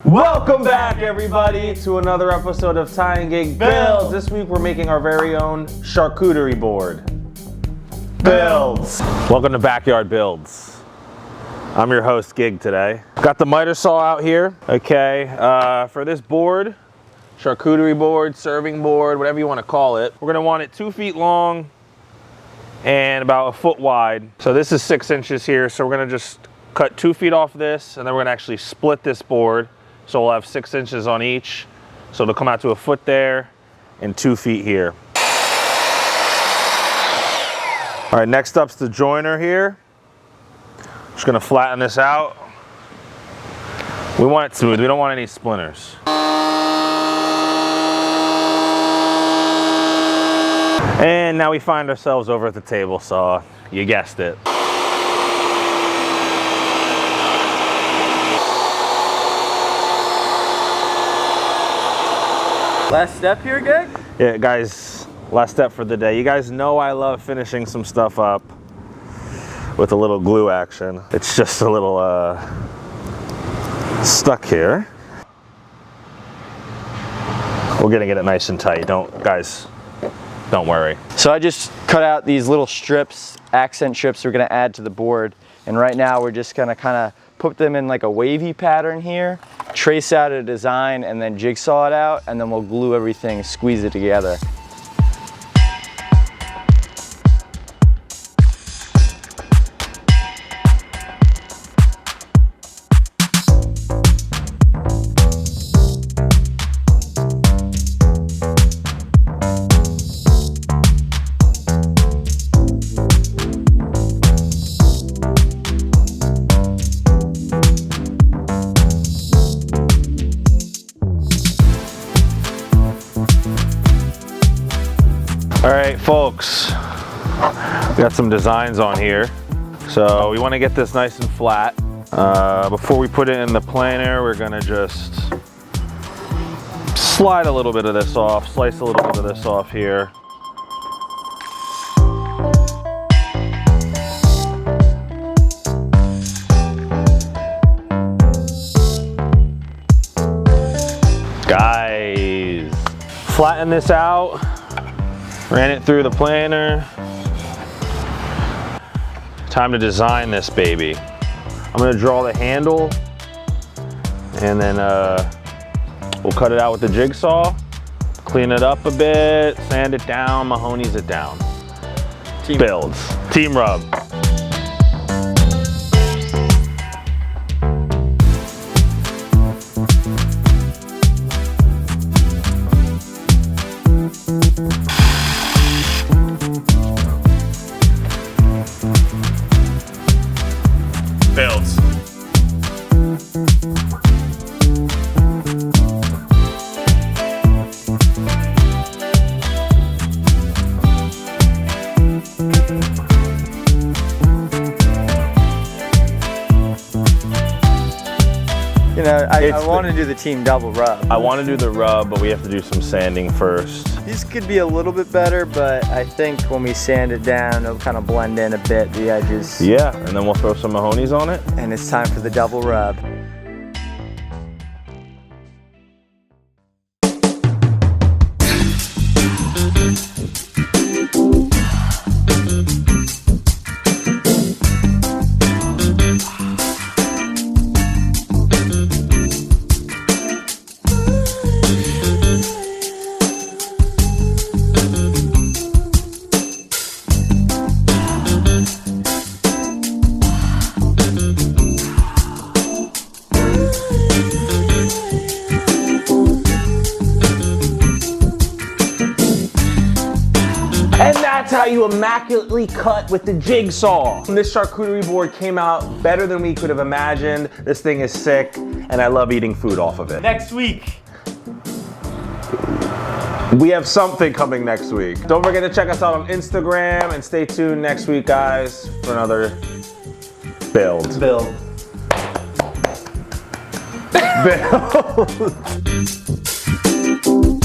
Welcome back, everybody, to another episode of Ty and Gig Builds. This week we're making our very own charcuterie board. Builds. Welcome to Backyard Builds. I'm your host, Gig, today. Got the miter saw out here. Okay, for this board, charcuterie board, serving board, whatever you want to call it, we're gonna want it 2 feet long and about 1 foot wide. So this is 6 inches here, so we're gonna just cut 2 feet off this, and then we're gonna actually split this board. So we'll have 6 inches on each. So it'll come out to 1 foot there and 2 feet here. All right, next up's the joiner here. Just gonna flatten this out. We want it smooth, we don't want any splinters. And now we find ourselves over at the table saw. You guessed it. Last step here, Gig? Yeah, guys, last step for the day. You guys know I love finishing some stuff up with a little glue action. It's just a little stuck here. We're gonna get it nice and tight. Don't worry. So I just cut out these little strips, accent strips we're gonna add to the board. And right now we're just gonna kind of put them in like a wavy pattern here, trace out a design, and then jigsaw it out, and then we'll glue everything, squeeze it together. All right, folks, we got some designs on here. So we want to get this nice and flat. Before we put it in the planer, we're gonna just slide a little bit of this off, slice a little bit of this off here. Guys, flatten this out. Ran it through the planer. Time to design this baby. I'm gonna draw the handle, and then we'll cut it out with the jigsaw, clean it up a bit, sand it down, mahogany's it down. Team Builds. Team rub. Builds. You know, I want to do the team double rub. I want to do the rub, but we have to do some sanding first. These could be a little bit better, but I think when we sand it down, it'll kind of blend in a bit, the edges. Yeah, and then we'll throw some mahogany's on it. And it's time for the double rub. And that's how you immaculately cut with the jigsaw. This charcuterie board came out better than we could have imagined. This thing is sick, and I love eating food off of it. Next week. We have something coming next week. Don't forget to check us out on Instagram, and stay tuned next week, guys, for another build. Build. Build.